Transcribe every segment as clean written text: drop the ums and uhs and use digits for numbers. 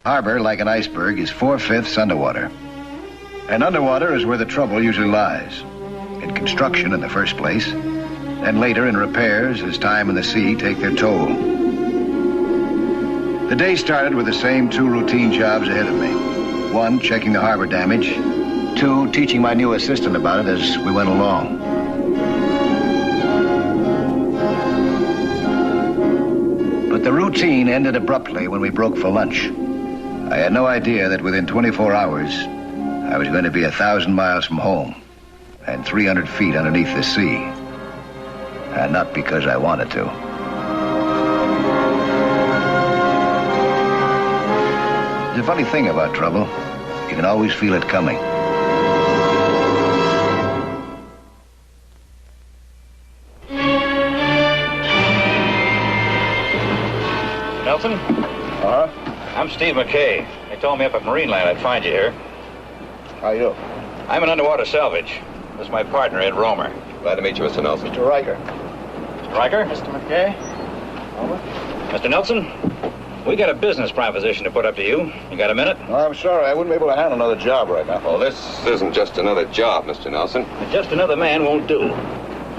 Harbor, like an iceberg, is 4/5 underwater. And underwater is where the trouble usually lies. In construction in the first place, and later in repairs as time and the sea take their toll. The day started with the same two routine jobs ahead of me. One, checking the harbor damage. Two, teaching my new assistant about it as we went along. But the routine ended abruptly when we broke for lunch. I had no idea that within 24 hours, I was going to be 1,000 miles from home and 300 feet underneath the sea. And not because I wanted to. There's a funny thing about trouble. You can always feel it coming. Nelson? I'm Steve McKay. They told me up at Marineland I'd find you here. How are you? I'm an underwater salvage. This is my partner, Ed Romer. Glad to meet you, Mr. Nelson. Mr. Riker. Mr. Riker? Mr. McKay? Over. Mr. Nelson, we got a business proposition to put up to you. You got a minute? No, I'm sorry. I wouldn't be able to handle another job right now. Oh, this isn't just another job, Mr. Nelson. Just another man won't do.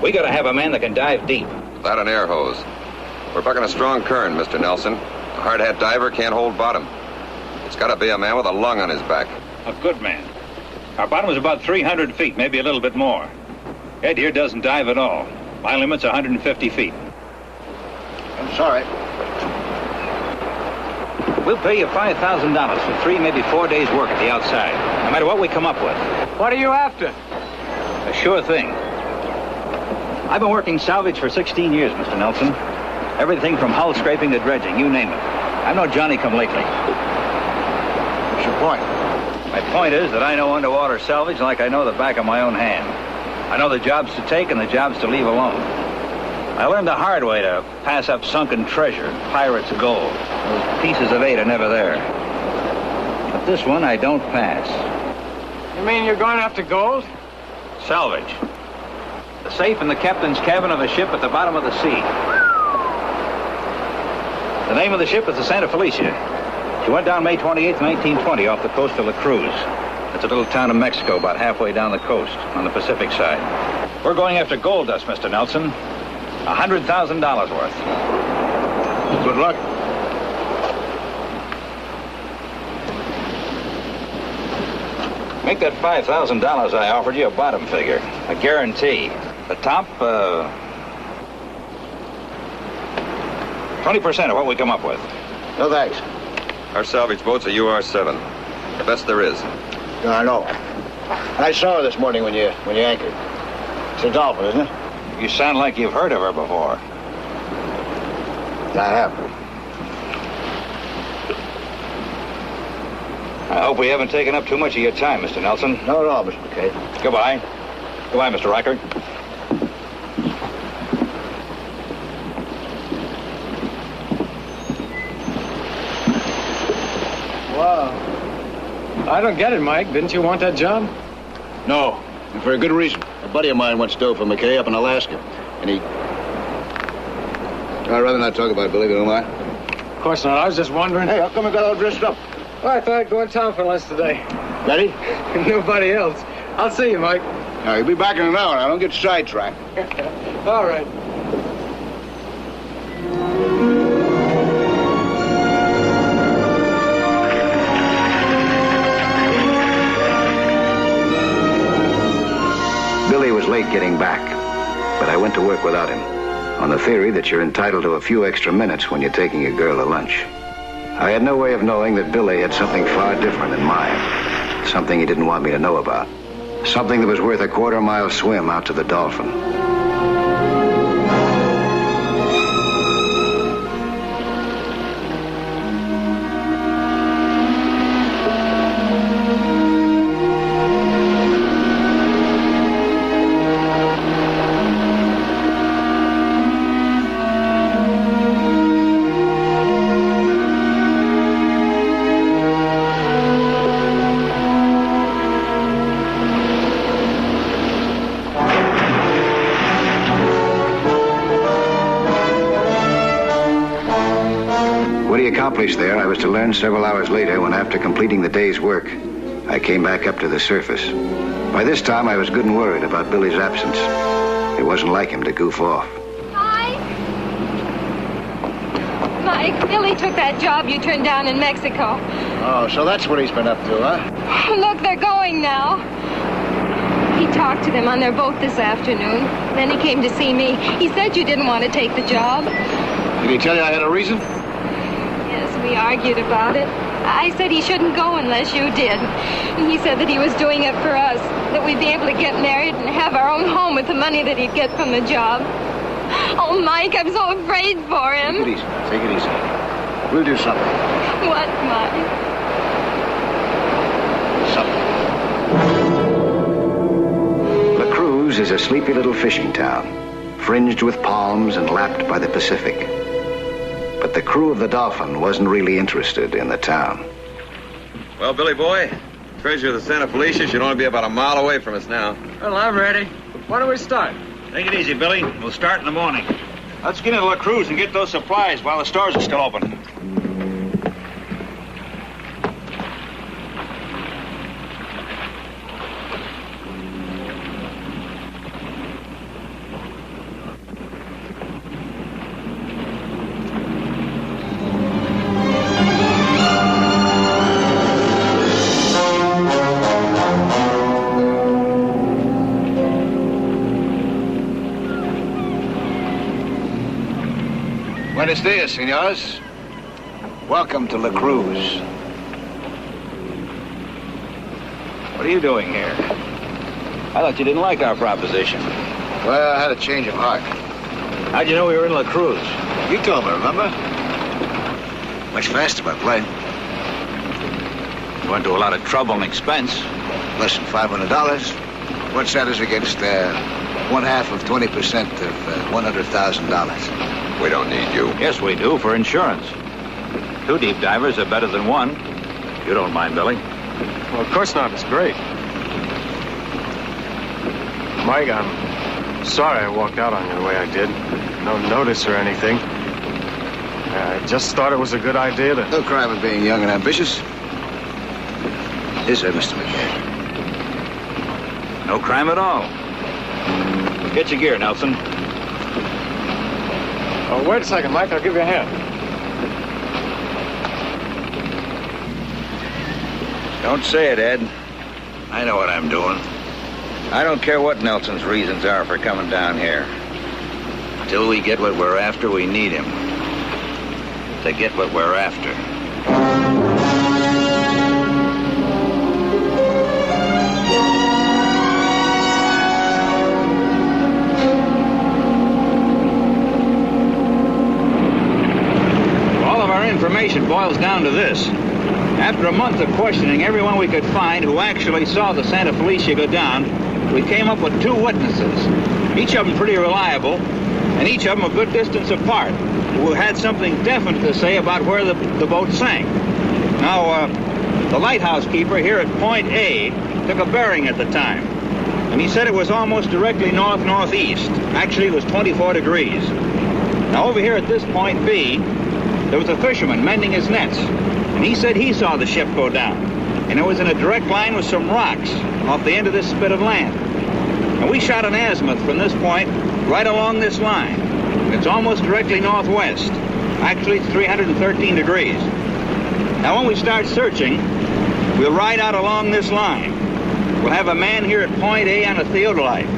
We got to have a man that can dive deep. That an air hose. We're bucking a strong current, Mr. Nelson. A hard hat diver can't hold bottom. It's got to be a man with a lung on his back. A good man. Our bottom is about 300 feet, maybe a little bit more. Ed here doesn't dive at all. My limit's 150 feet. I'm sorry. We'll pay you $5,000 for 3, maybe 4 days' work at the outside, no matter what we come up with. What are you after? A sure thing. I've been working salvage for 16 years, Mr. Nelson. Everything from hull scraping to dredging, you name it. I'm no Johnny-come-lately. What's your point? My point is that I know underwater salvage like I know the back of my own hand. I know the jobs to take and the jobs to leave alone. I learned the hard way to pass up sunken treasure, pirates' gold. Those pieces of 8 are never there. But this one I don't pass. You mean you're going after gold? Salvage. The safe in the captain's cabin of a ship at the bottom of the sea. The name of the ship is the Santa Felicia. She went down May 28th, 1920, off the coast of La Cruz. It's a little town in Mexico, about halfway down the coast, on the Pacific side. We're going after gold dust, Mr. Nelson. $100,000 worth. Good luck. Make that $5,000 I offered you a bottom figure, a guarantee. The top, 20% of what we come up with. No thanks. Our salvage boat's a UR-7. The best there is. No, I know. I saw her this morning when you anchored. It's a dolphin, isn't it? You sound like you've heard of her before. I have. I hope we haven't taken up too much of your time, Mr. Nelson. No, Mr. McKay. Goodbye. Goodbye, Mr. Riker. Wow. I don't get it, Mike. Didn't you want that job? No, and for a good reason. A buddy of mine once dove for McKay up in Alaska, and he... I'd rather not talk about it, believe it or not. Of course not. I was just wondering. Hey, how come you got all dressed up? Well, I thought I'd go in town for lunch today. Ready? Nobody else. I'll see you, Mike. Now, you'll be back in an hour now. Don't get sidetracked. All right. Billy was late getting back, but I went to work without him, on the theory that you're entitled to a few extra minutes when you're taking a girl to lunch. I had no way of knowing that Billy had something far different in mind, something he didn't want me to know about, something that was worth a quarter-mile swim out to the Dolphin. accomplish there, I was to learn several hours later when, after completing the day's work, I came back up to the surface. By this time, I was good and worried about Billy's absence. It wasn't like him to goof off. Mike, Billy took that job you turned down in Mexico. Oh, so that's what he's been up to, huh? Look, they're going now. He talked to them on their boat this afternoon. Then he came to see me. He said you didn't want to take the job. Did he tell you I had a reason? Yes, we argued about it. I said he shouldn't go unless you did. And he said that he was doing it for us, that we'd be able to get married and have our own home with the money that he'd get from the job. Oh, Mike, I'm so afraid for him. Take it easy. Take it easy. We'll do something. What, Mike? Something. La Cruz is a sleepy little fishing town, fringed with palms and lapped by the Pacific. But the crew of the Dolphin wasn't really interested in the town. Well, Billy boy, treasure of the Santa Felicia should only be about a mile away from us now. Well, I'm ready. Why don't we start? Take it easy, Billy. We'll start in the morning. Let's get into La Cruz and get those supplies while the stores are still open. Buenos dias, senores. Welcome to La Cruz. What are you doing here? I thought you didn't like our proposition. Well, I had a change of heart. How'd you know we were in La Cruz? You told me, remember? Much faster by plane. You went to a lot of trouble and expense. Less than $500. What's that as against 1/2 of 20% of $100,000? We don't need you. Yes, we do, for insurance. 2 deep divers are better than 1. You don't mind, Billy. Well, of course not. It's great. Mike, I'm sorry I walked out on you the way I did. No notice or anything. I just thought it was a good idea to... No crime in being young and ambitious. Is there, Mr. McKay? No crime at all. Get your gear, Nelson. Oh, wait a second, Mike. I'll give you a hand. Don't say it, Ed. I know what I'm doing. I don't care what Nelson's reasons are for coming down here. Till we get what we're after, we need him. To get what we're after. Information boils down to this. After a month of questioning everyone we could find who actually saw the Santa Felicia go down, we came up with 2 witnesses, each of them pretty reliable, and each of them a good distance apart, who had something definite to say about where the boat sank. Now, the lighthouse keeper here at Point A took a bearing at the time, and he said it was almost directly north-northeast. Actually, it was 24 degrees. Now, over here at this Point B, there was a fisherman mending his nets, and he said he saw the ship go down, and it was in a direct line with some rocks off the end of this spit of land. And we shot an azimuth from this point right along this line. It's almost directly northwest. Actually, it's 313 degrees. Now, when we start searching, we'll ride out along this line. We'll have a man here at Point A on a theodolite.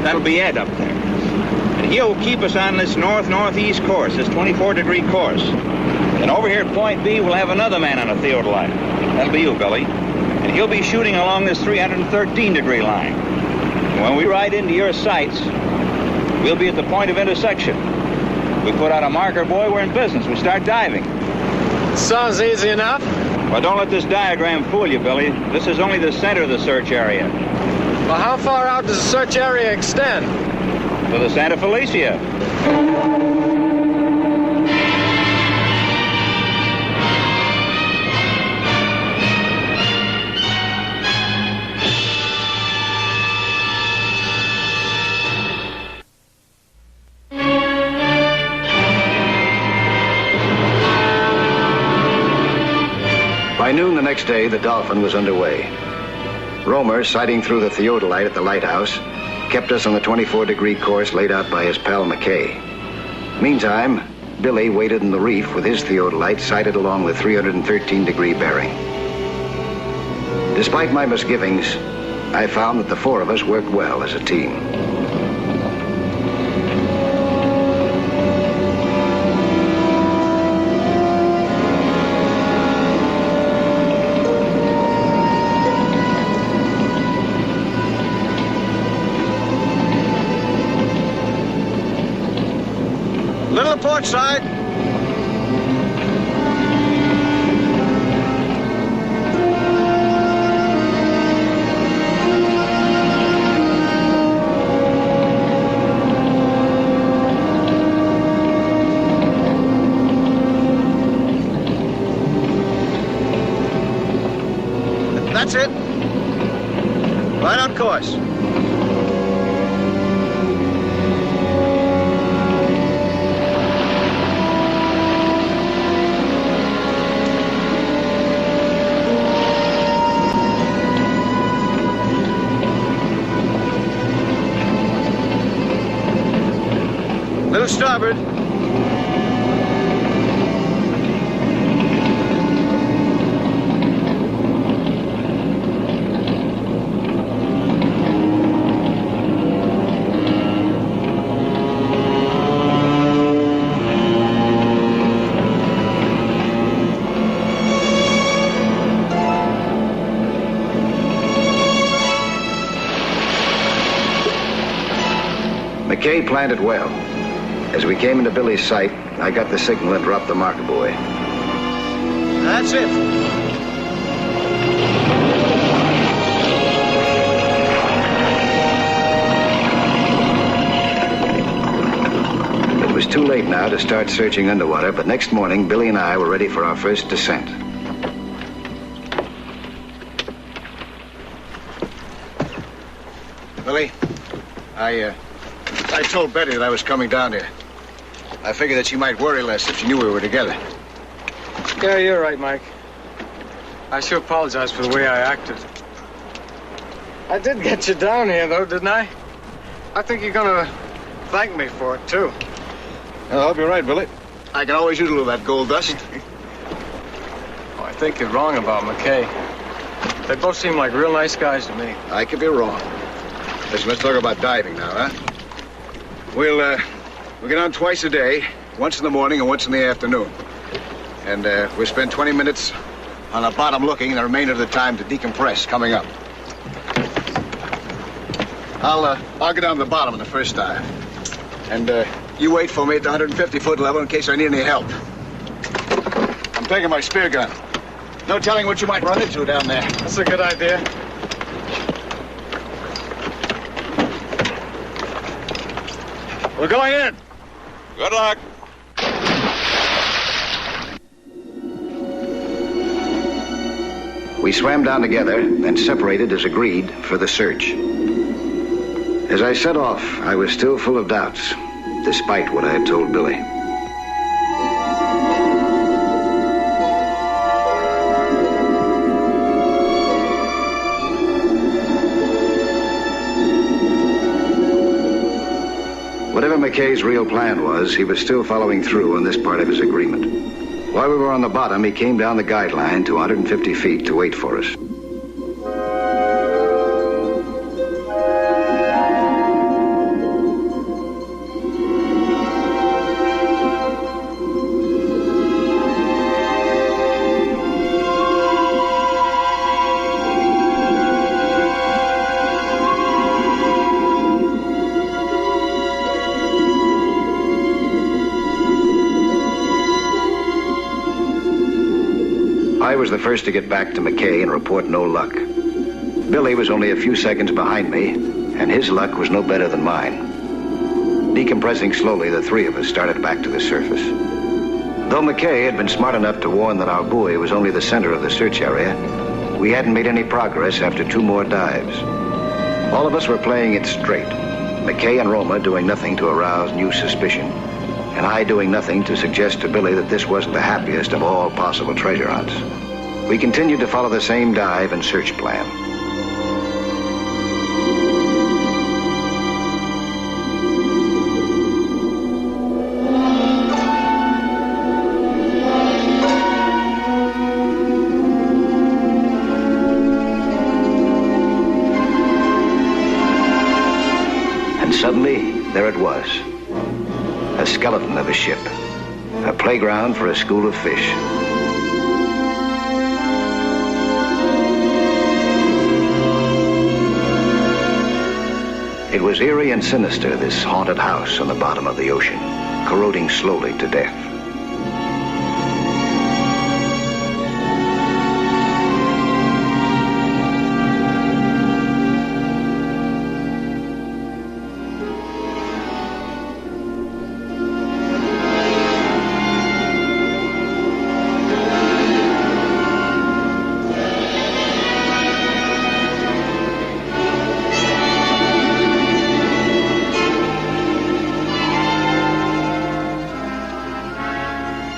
That'll be Ed up there. And he'll keep us on this north-northeast course, this 24-degree course. And over here at Point B, we'll have another man on a theodolite. That'll be you, Billy. And he'll be shooting along this 313-degree line. And when we ride into your sights, we'll be at the point of intersection. We put out a marker, boy, we're in business. We start diving. Sounds easy enough. Well, don't let this diagram fool you, Billy. This is only the center of the search area. Well, how far out does the search area extend? To the Santa Felicia. By noon the next day, the Dolphin was underway. Romer, sighting through the theodolite at the lighthouse, kept us on the 24-degree course laid out by his pal McKay. Meantime, Billy waited in the reef with his theodolite sighted along the 313-degree bearing. Despite my misgivings, I found that the four of us worked well as a team. Little port side. That's it. Right on course. Little starboard. McKay planned it well. As we came into Billy's sight, I got the signal and dropped the marker buoy. That's it. It was too late now to start searching underwater, but next morning, Billy and I were ready for our first descent. Billy, I told Betty that I was coming down here. I figured that she might worry less if she knew we were together. Yeah, you're right, Mike. I sure apologize for the way I acted. I did get you down here, though, didn't I? I think you're gonna thank me for it, too. I hope you're right, Billy. I can always use a little of that gold dust. Oh, I think you're wrong about McKay. They both seem like real nice guys to me. I could be wrong. Listen, let's talk about diving now, huh? We'll get on twice a day, once in the morning and once in the afternoon. And we'll spend 20 minutes on the bottom looking and the remainder of the time to decompress coming up. I'll get down to the bottom in the first dive. And you wait for me at the 150-foot level in case I need any help. I'm taking my spear gun. No telling what you might run into down there. That's a good idea. We're going in. Good luck. We swam down together and separated as agreed for the search. As I set off, I was still full of doubts, despite what I had told Billy. Whatever McKay's real plan was, he was still following through on this part of his agreement. While we were on the bottom, he came down the guide line to 150 feet to wait for us. I was the first to get back to McKay and report no luck. Billy was only a few seconds behind me, and his luck was no better than mine. Decompressing slowly, the three of us started back to the surface. Though McKay had been smart enough to warn that our buoy was only the center of the search area, we hadn't made any progress after 2 more dives. All of us were playing it straight. McKay and Roma doing nothing to arouse new suspicion, and I doing nothing to suggest to Billy that this wasn't the happiest of all possible treasure hunts. We continued to follow the same dive and search plan. And suddenly, there it was. A skeleton of a ship. A playground for a school of fish. It was eerie and sinister, this haunted house on the bottom of the ocean, corroding slowly to death.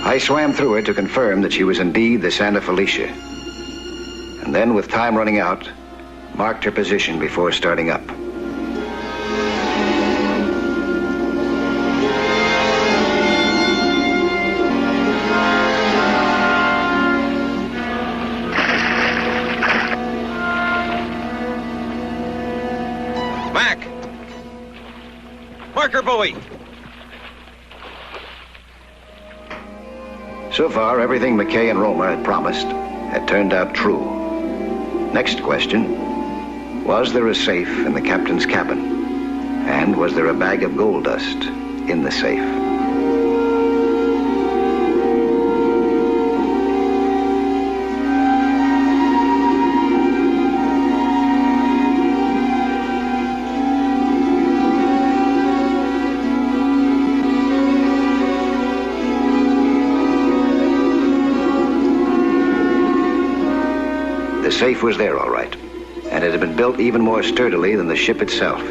I swam through it to confirm that she was indeed the Santa Felicia. And then, with time running out, marked her position before starting up. Mac! Marker buoy! So far, everything McKay and Romer had promised had turned out true. Next question, was there a safe in the captain's cabin? And was there a bag of gold dust in the safe? The safe was there, all right, and it had been built even more sturdily than the ship itself.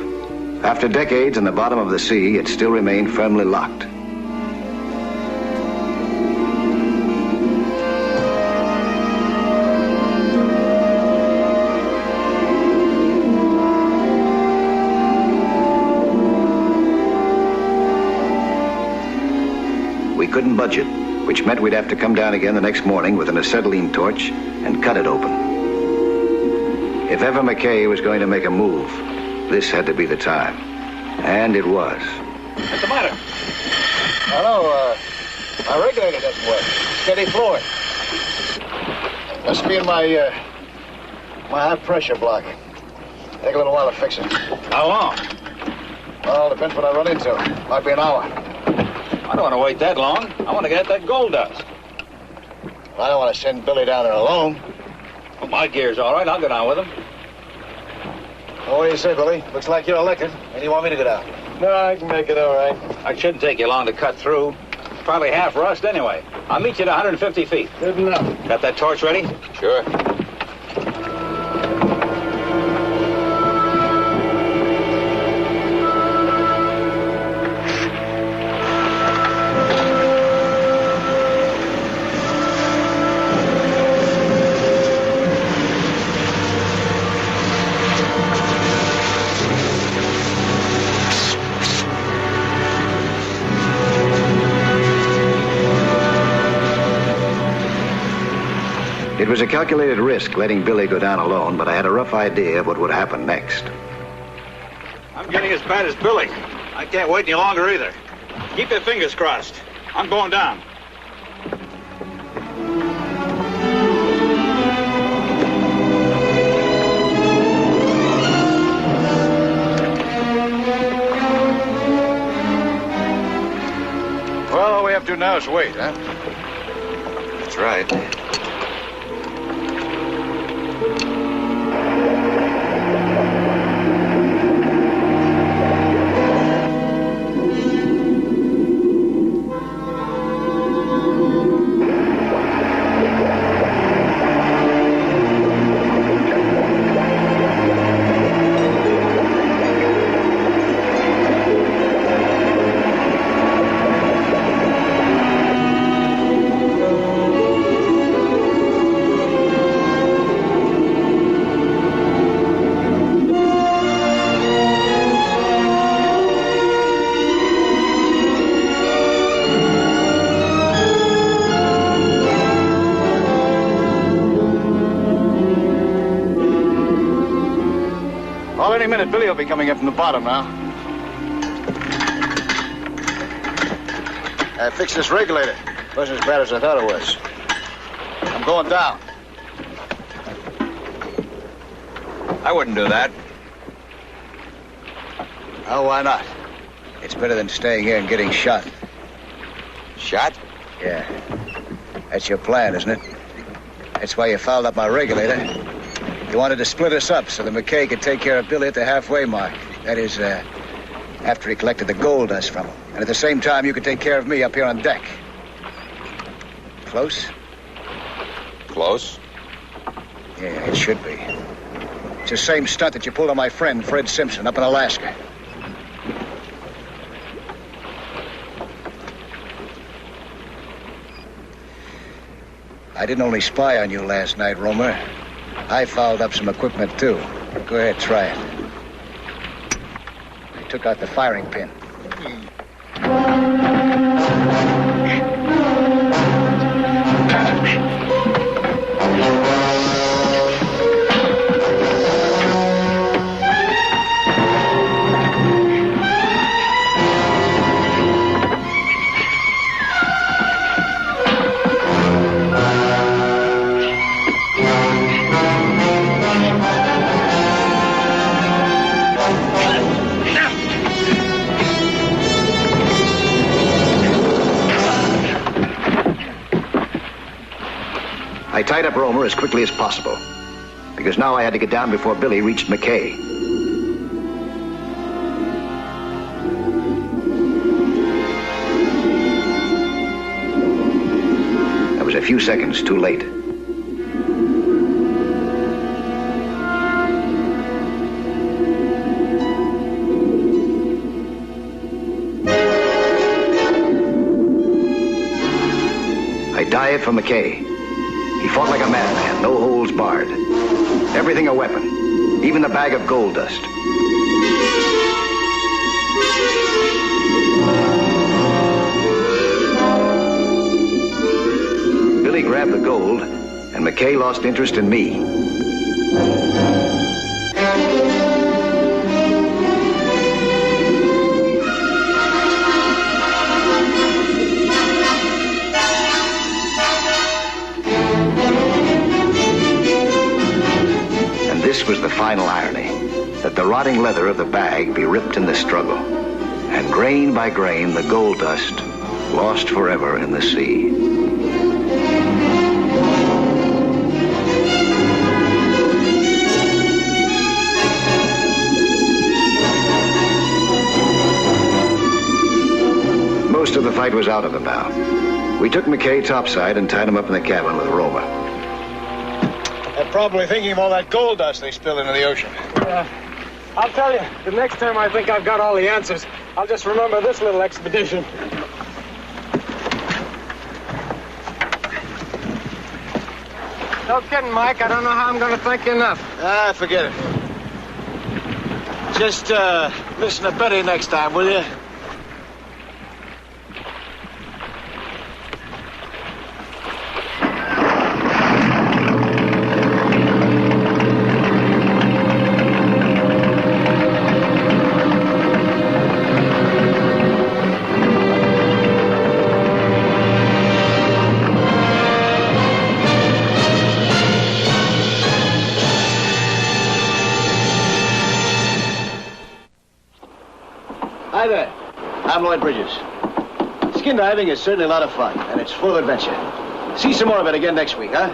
After decades in the bottom of the sea, it still remained firmly locked. We couldn't budget, which meant we'd have to come down again the next morning with an acetylene torch and cut it open. If ever McKay was going to make a move, this had to be the time. And it was. What's the matter? Hello, my regulator doesn't work. Steady floor. Must be in my high pressure block. Take a little while to fix it. How long? Well, depends what I run into. Might be an hour. I don't want to wait that long. I want to get at that gold dust. I don't want to send Billy down there alone. Well, my gear's all right. I'll go down with him. Oh, what do you say, Billy? Looks like you're liquored. Where do you want me to go down? No, I can make it all right. It shouldn't take you long to cut through. Probably half rust anyway. I'll meet you at 150 feet. Good enough. Got that torch ready? Sure. It was a calculated risk letting Billy go down alone, but I had a rough idea of what would happen next. I'm getting as bad as Billy. I can't wait any longer either. Keep your fingers crossed. I'm going down. Well, all we have to do now is wait, huh? That's right. Any minute, Billy will be coming up from the bottom now. I fixed this regulator. Wasn't as bad as I thought it was. I'm going down. I wouldn't do that. Oh, why not? It's better than staying here and getting shot. Shot? Yeah. That's your plan, isn't it? That's why you fouled up my regulator. You wanted to split us up so that McKay could take care of Billy at the halfway mark. That is, after he collected the gold dust from him. And at the same time, you could take care of me up here on deck. Close? Close? Yeah, it should be. It's the same stunt that you pulled on my friend, Fred Simpson, up in Alaska. I didn't only spy on you last night, Romer. I fouled up some equipment, too. Go ahead, try it. I took out the firing pin. I tied up Romer as quickly as possible, because now I had to get down before Billy reached McKay. I was a few seconds too late. I dived for McKay. He fought like a madman, no holds barred. Everything a weapon, even the bag of gold dust. Billy grabbed the gold, and McKay lost interest in me. This was the final irony, that the rotting leather of the bag be ripped in the struggle, and grain by grain the gold dust lost forever in the sea. Most of the fight was out of him now. We took McKay topside and tied him up in the cabin with Romer. They're probably thinking of all that gold dust they spilled into the ocean. I'll tell you, the next time I think I've got all the answers, I'll just remember this little expedition. No kidding, Mike. I don't know how I'm going to thank you enough. Forget it. Just, listen to Betty next time, will you? Hi there. I'm Lloyd Bridges. Skin diving is certainly a lot of fun, and it's full of adventure. See some more of it again next week, huh?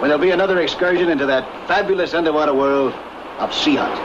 When there'll be another excursion into that fabulous underwater world of Sea Hunt.